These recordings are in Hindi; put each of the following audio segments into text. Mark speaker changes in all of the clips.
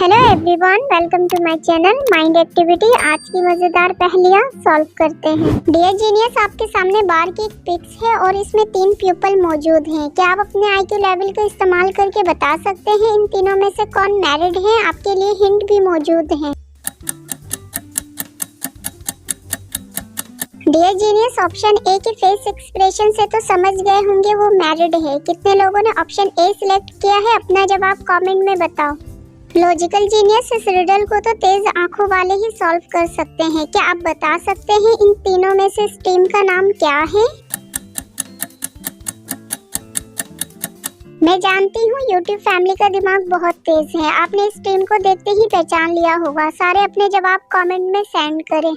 Speaker 1: Hello everyone, welcome to my channel mind activity. आज की मजेदार पहेलियां सॉल्व करते हैं। डियर जीनियस, आपके सामने बार की एक पिक्स है और इसमें 3 प्यूपल मौजूद हैं। क्या आप अपने आईक्यू लेवल का इस्तेमाल करके बता सकते हैं इन तीनों में से कौन मैरिड है? आपके लिए हिंट भी मौजूद है। डियर जीनियस, ऑप्शन ए के फेस एक्सप्रेशन से तो समझ गए होंगे वो मैरिड है। कितने लोगों ने ऑप्शन ए सिलेक्ट किया है? अपना जवाब कमेंट में बताओ। लॉजिकल जीनियस, इस रिडल को तो तेज आंखों वाले ही सॉल्व कर सकते हैं। क्या आप बता सकते हैं इन तीनों में से इस टीम का नाम क्या है? मैं जानती हूँ यूट्यूब फैमिली का दिमाग बहुत तेज है। आपने इस टीम को देखते ही पहचान लिया होगा। सारे अपने जवाब कमेंट में सेंड करें।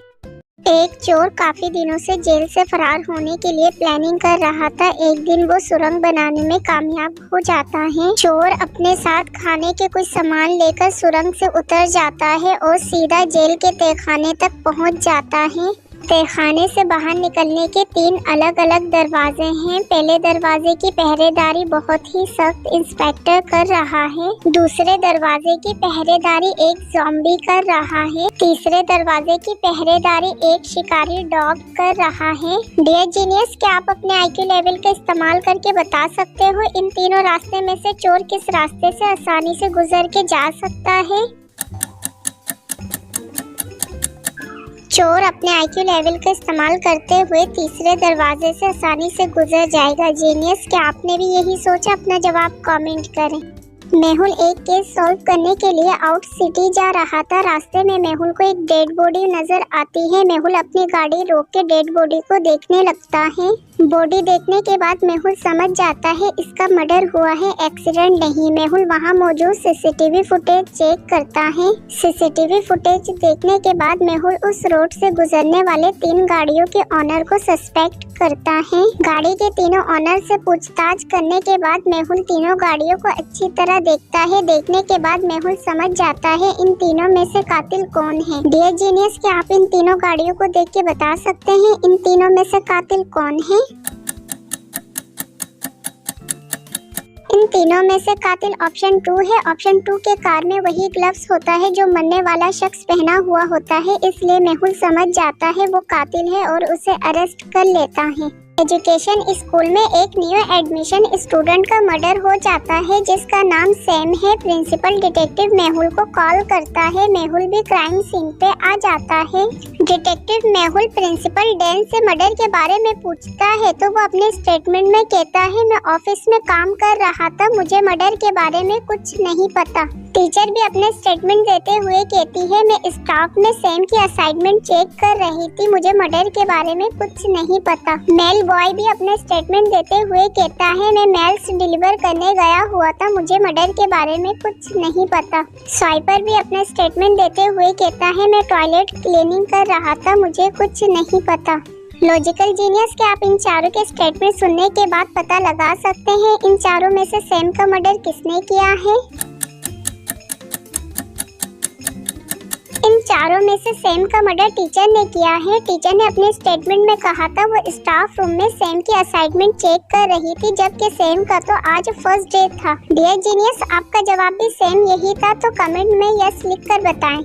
Speaker 1: एक चोर काफी दिनों से जेल से फरार होने के लिए प्लानिंग कर रहा था। एक दिन वो सुरंग बनाने में कामयाब हो जाता है। चोर अपने साथ खाने के कुछ सामान लेकर सुरंग से उतर जाता है और सीधा जेल के तहखाने तक पहुंच जाता है। तहखाने से बाहर निकलने के 3 अलग अलग दरवाजे हैं। पहले दरवाजे की पहरेदारी बहुत ही सख्त इंस्पेक्टर कर रहा है। दूसरे दरवाजे की पहरेदारी एक ज़ॉम्बी कर रहा है। तीसरे दरवाजे की पहरेदारी एक शिकारी डॉग कर रहा है। डियर जीनियस, क्या आप अपने आईक्यू लेवल का इस्तेमाल करके बता सकते हो इन तीनों रास्ते में से चोर किस रास्ते से आसानी से गुजर के जा सकता है? चोर अपने आईक्यू लेवल का इस्तेमाल करते हुए तीसरे दरवाजे से आसानी से गुजर जाएगा। जीनियस, क्या आपने भी यही सोचा? अपना जवाब कमेंट करें। मेहुल एक केस सॉल्व करने के लिए आउट सिटी जा रहा था। रास्ते में मेहुल को एक डेड बॉडी नजर आती है। मेहुल अपनी गाड़ी रोक के डेड बॉडी को देखने लगता है। बॉडी देखने के बाद मेहुल समझ जाता है इसका मर्डर हुआ है, एक्सीडेंट नहीं। मेहुल वहां मौजूद सीसीटीवी फुटेज चेक करता है। सीसीटीवी फुटेज देखने के बाद मेहुल उस रोड से गुजरने वाले 3 गाड़ियों के ऑनर को सस्पेक्ट करता है। गाड़ी के तीनों ऑनर से पूछताछ करने के बाद मेहुल तीनों गाड़ियों को अच्छी तरह देखता है। देखने के बाद मेहुल समझ जाता है इन तीनों में से कातिल कौन है। डियर जीनियस, क्या आप इन तीनों गाड़ियों को देख के बता सकते हैं इन तीनों में से कातिल कौन है? इन तीनों में से कातिल ऑप्शन 2 है। ऑप्शन 2 के कार में वही ग्लव्स होता है जो मरने वाला शख्स पहना हुआ होता है, इसलिए मेहुल समझ जाता है वो कातिल है और उसे अरेस्ट कर लेता है। एजुकेशन स्कूल में एक न्यू एडमिशन स्टूडेंट का मर्डर हो जाता है जिसका नाम सैम है। प्रिंसिपल डिटेक्टिव मेहुल को कॉल करता है। मेहुल भी क्राइम सीन पे आ जाता है। डिटेक्टिव मेहुल प्रिंसिपल डैन से मर्डर के बारे में पूछता है तो वो अपने स्टेटमेंट में कहता है मैं ऑफिस में काम कर रहा था, मुझे मर्डर के बारे में कुछ नहीं पता। टीचर भी अपने स्टेटमेंट देते हुए कहती है मैं स्टाफ में सैम की असाइनमेंट चेक कर रही थी, मुझे मर्डर के बारे में कुछ नहीं पता। मेल बॉय भी अपने स्टेटमेंट देते हुए कहता है मैं मेल्स डिलीवर करने गया हुआ था, मुझे मर्डर के बारे में कुछ नहीं पता। स्वाइपर भी अपने स्टेटमेंट देते हुए कहता है मैं टॉयलेट क्लीनिंग कर रहा था, मुझे कुछ नहीं पता। लॉजिकल जीनियस, क्या आप इन चारों के स्टेटमेंट सुनने के बाद पता लगा सकते हैं इन चारों में से सैम का मर्डर किसने किया है? इन चारों में से सैम का मर्डर टीचर ने किया है। टीचर ने अपने स्टेटमेंट में कहा था वो स्टाफ रूम में सैम की असाइनमेंट चेक कर रही थी, जबकि सैम का तो आज फर्स्ट डे था। डियर जीनियस, आपका जवाब भी सेम यही था, तो कमेंट में यस लिखकर बताएं।